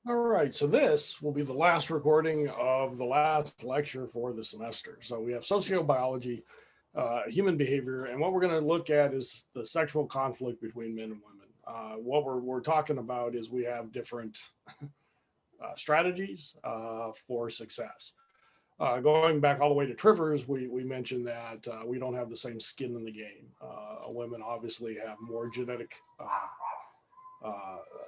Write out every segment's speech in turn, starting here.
All right, so this will be the last recording of the last lecture for the semester. So we have sociobiology, human behavior, and what we're going to look at is the sexual conflict between men and women. What we're talking about is we have different strategies for success. Going back all the way to Trivers, we mentioned that we don't have the same skin in the game. Women obviously have more genetic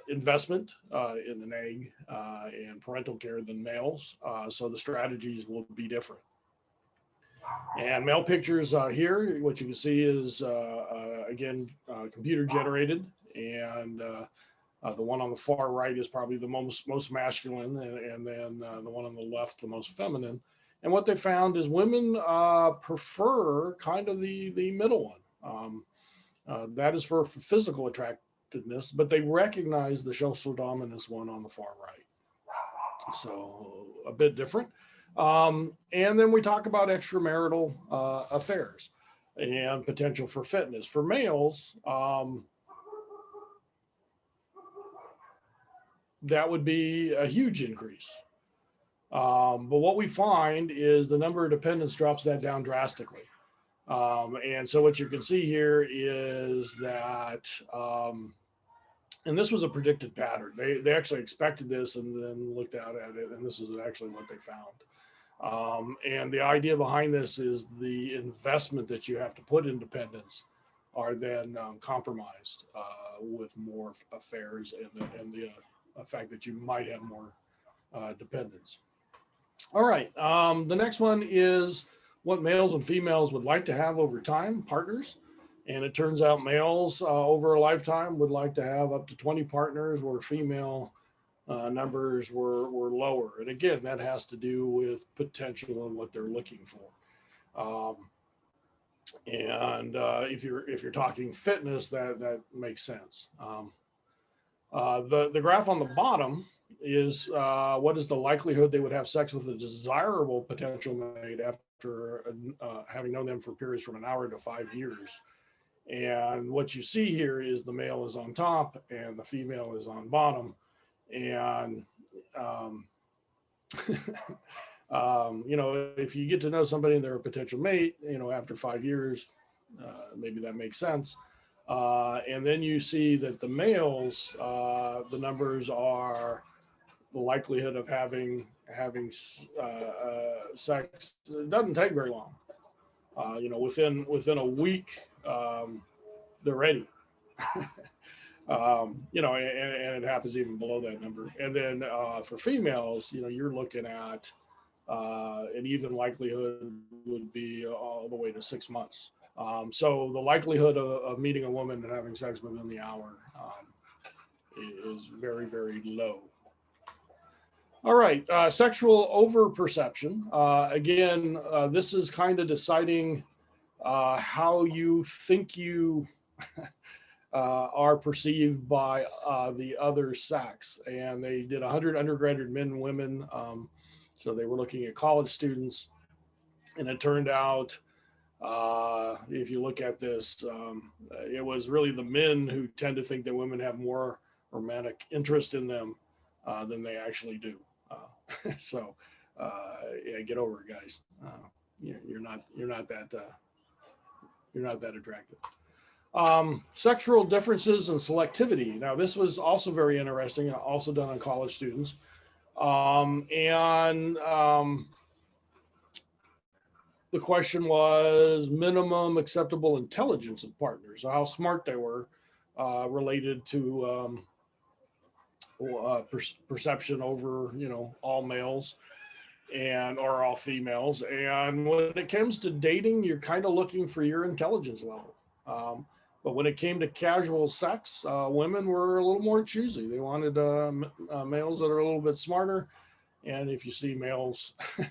investment in an egg and parental care than males. So the strategies will be different. And male pictures here, what you can see is, again, computer generated. And the one on the far right is probably the most masculine, and then the one on the left, the most feminine. And what they found is women prefer kind of the middle one. That is for physical attractiveness, but they recognize the social dominance one on the far right. So a bit different. And then we talk about extramarital affairs and potential for fitness. For males, that would be a huge increase. But what we find is the number of dependents drops that down drastically. And so what you can see here is that, and this was a predicted pattern. They actually expected this and then looked out at it, and this is actually what they found. And the idea behind this is the investment that you have to put in dependents are then compromised with more affairs and the fact that you might have more dependents. All right, the next one is what males and females would like to have over time, partners. And it turns out males over a lifetime would like to have up to 20 partners, where female numbers were lower. And again, that has to do with potential and what they're looking for. And if you're talking fitness, that makes sense. The graph on the bottom is what is the likelihood they would have sex with a desirable potential mate after having known them for periods from an hour to 5 years. And what you see here is the male is on top and the female is on bottom. And, if you get to know somebody and they're a potential mate, after 5 years, maybe that makes sense. And then you see that the males, the numbers are the likelihood of having sex. It doesn't take very long. Within a week, they're ready. And it happens even below that number. And then for females, you're looking at an even likelihood would be all the way to 6 months. So the likelihood of meeting a woman and having sex within the hour is very, very low. All right, sexual overperception. Again, this is kind of deciding how you think you are perceived by the other sex. And they did 100 undergraduate men and women. So they were looking at college students. And it turned out, if you look at this, it was really the men who tend to think that women have more romantic interest in them than they actually do. So get over it, guys. You're not that attractive. Sexual differences and selectivity. Now, this was also very interesting, also done on college students. The question was minimum acceptable intelligence of partners, so how smart they were related to perception over, all males or all females. And when it comes to dating, you're kind of looking for your intelligence level. But when it came to casual sex, women were a little more choosy. They wanted males that are a little bit smarter. And if you see males, you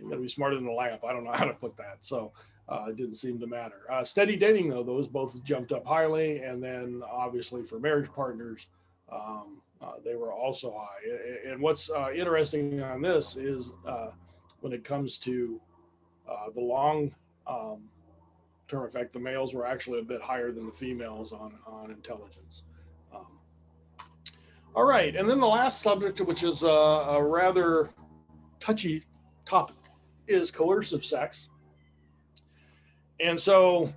gotta be smarter than a lamp. I don't know how to put that. So it didn't seem to matter. Steady dating, though, those both jumped up highly. And then obviously for marriage partners, they were also high. And what's interesting on this is when it comes to the long term effect, the males were actually a bit higher than the females on intelligence. All right, and then the last subject, which is a rather touchy topic, is coercive sex. And so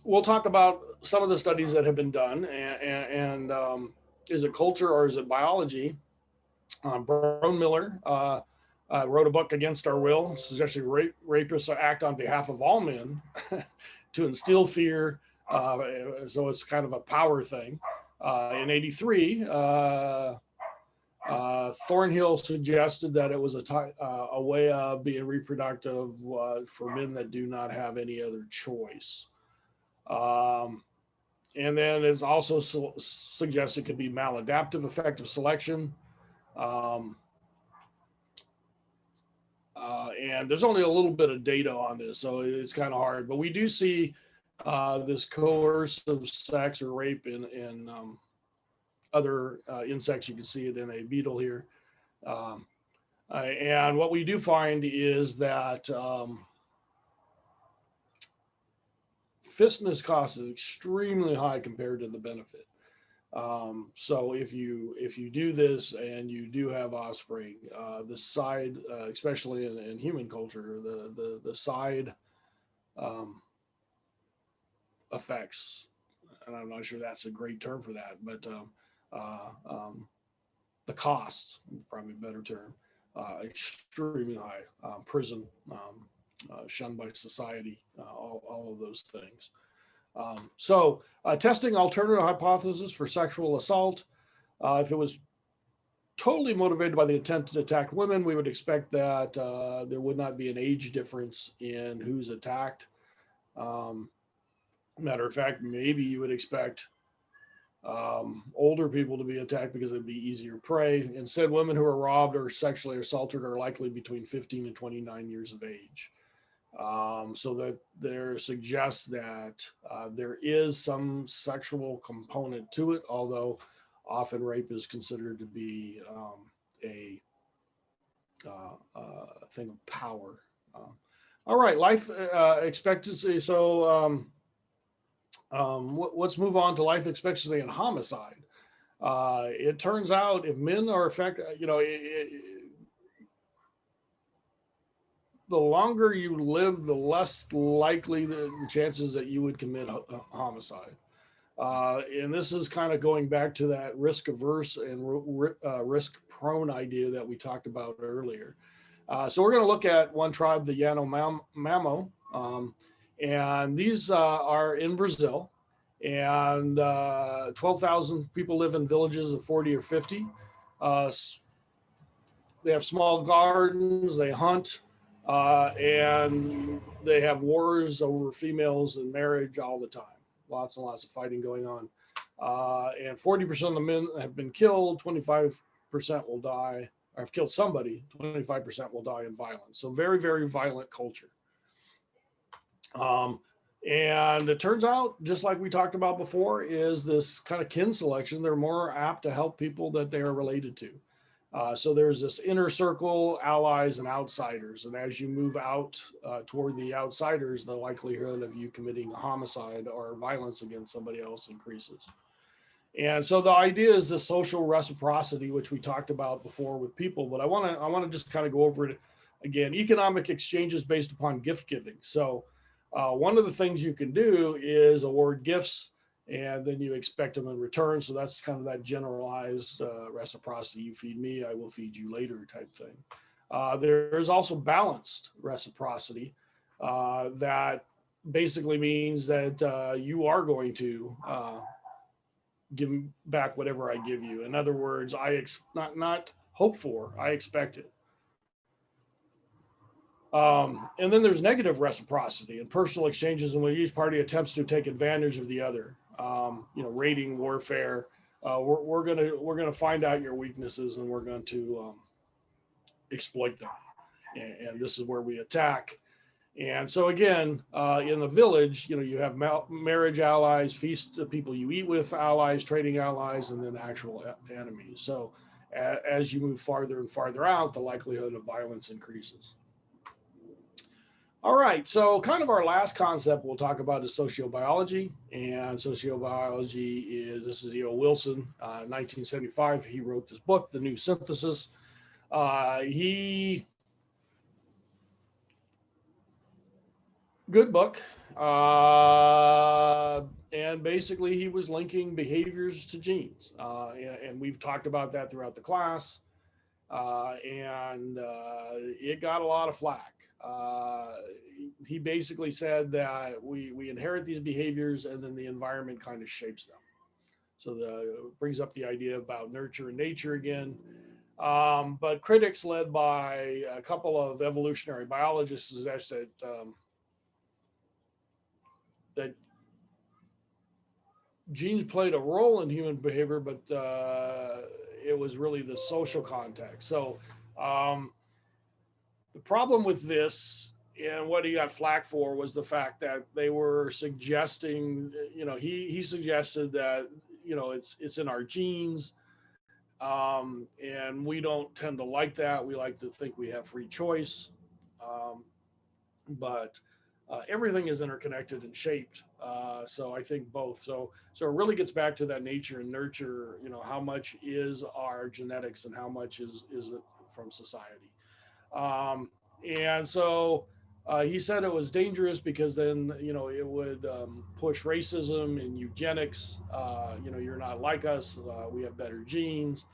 we'll talk about some of the studies that have been done, and is it culture or is it biology? Brown Miller wrote a book, Against Our Will, suggesting rapists act on behalf of all men to instill fear. So it's kind of a power thing. In '83, Thornhill suggested that it was a way of being reproductive for men that do not have any other choice. And then it's also suggests it could be maladaptive effective selection. And there's only a little bit of data on this, so it's kind of hard. But we do see this coercive sex or rape in other insects. You can see it in a beetle here. And what we do find is that fitness cost is extremely high compared to the benefit. So if you do this and you do have offspring, the side, especially in human culture, the side effects, and I'm not sure that's a great term for that, but the costs, probably a better term, extremely high. Prison, shunned by society, all of those things. So testing alternative hypothesis for sexual assault. If it was totally motivated by the intent to attack women, we would expect that there would not be an age difference in who's attacked. Matter of fact, maybe you would expect older people to be attacked because it'd be easier prey. Instead, women who are robbed or sexually assaulted are likely between 15 and 29 years of age. So that there suggests that there is some sexual component to it, although often rape is considered to be a thing of power. All right, life expectancy. So let's move on to life expectancy and homicide. It turns out if men are affected, the longer you live, the less likely the chances that you would commit homicide. And this is kind of going back to that risk averse and risk prone idea that we talked about earlier. So we're going to look at one tribe, the Yanomamo, and these are in Brazil, and 12,000 people live in villages of 40 or 50. They have small gardens, they hunt, and they have wars over females and marriage all the time. Lots and lots of fighting going on. And 40% of the men have been killed, 25% will die, or have killed somebody, 25% will die in violence. So very, very violent culture. And it turns out, just like we talked about before, is this kind of kin selection. They're more apt to help people that they are related to. So there's this inner circle, allies and outsiders. And as you move out toward the outsiders, the likelihood of you committing a homicide or violence against somebody else increases. And so the idea is the social reciprocity, which we talked about before with people, but I want to just kind of go over it again. Economic exchanges based upon gift giving. So one of the things you can do is award gifts, and then you expect them in return. So that's kind of that generalized reciprocity. You feed me, I will feed you later type thing. There is also balanced reciprocity that basically means that you are going to give back whatever I give you. In other words, not hope for, I expect it. And then there's negative reciprocity and personal exchanges in which each party attempts to take advantage of the other. Raiding, warfare. We're gonna find out your weaknesses and we're going to exploit them. And this is where we attack. And so again, in the village, you have marriage allies, feast the people you eat with allies, trading allies, and then actual enemies. So as you move farther and farther out, the likelihood of violence increases. All right, so kind of our last concept we'll talk about is sociobiology, and sociobiology is, this is E.O. Wilson, 1975. He wrote this book, The New Synthesis. Good book. And basically he was linking behaviors to genes. And we've talked about that throughout the class. And it got a lot of flack. He basically said that we inherit these behaviors and then the environment kind of shapes them. So brings up the idea about nurture and nature again. But critics led by a couple of evolutionary biologists suggest that genes played a role in human behavior, but it was really the social context. So the problem with this and what he got flack for was the fact that they were suggesting, he suggested that, it's in our genes. And we don't tend to like that. We like to think we have free choice. But everything is interconnected and shaped. So I think both. So it really gets back to that nature and nurture, how much is our genetics and how much is it from society. And so he said it was dangerous because then, it would push racism and eugenics. You're not like us. We have better genes.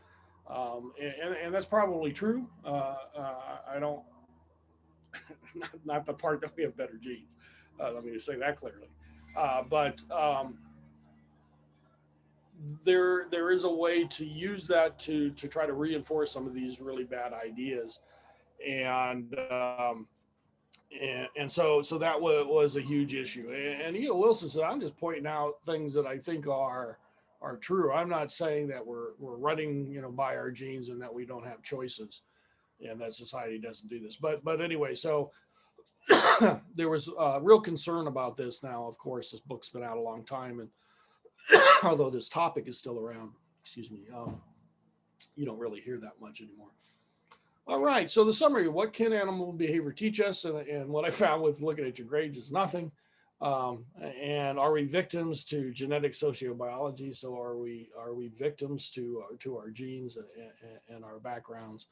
And that's probably true. I don't, not the part that we have better genes. Let me just say that clearly. But there is a way to use that to try to reinforce some of these really bad ideas, and so that was a huge issue. And E.O. Wilson said, "I'm just pointing out things that I think are true. I'm not saying that we're running by our genes and that we don't have choices, and that society doesn't do this." But anyway, so there was real concern about this. Now, of course, this book's been out a long time, and although this topic is still around, you don't really hear that much anymore. All right, so the summary: what can animal behavior teach us? And what I found with looking at your grades is nothing. And are we victims to genetic sociobiology? So are we victims to our genes and our backgrounds?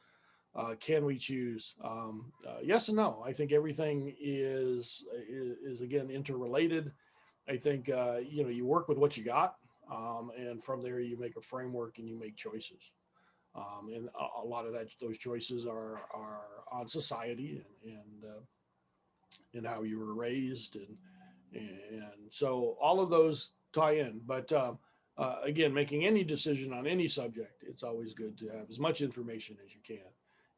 Can we choose? Yes and no. I think everything is again interrelated. I think you work with what you got, and from there you make a framework and you make choices. And a lot of those choices are on society and how you were raised, and so all of those tie in. But again, making any decision on any subject, it's always good to have as much information as you can.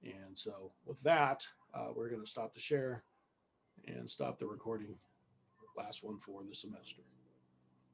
And so with that, we're going to stop the share and stop the recording. Last one for the semester.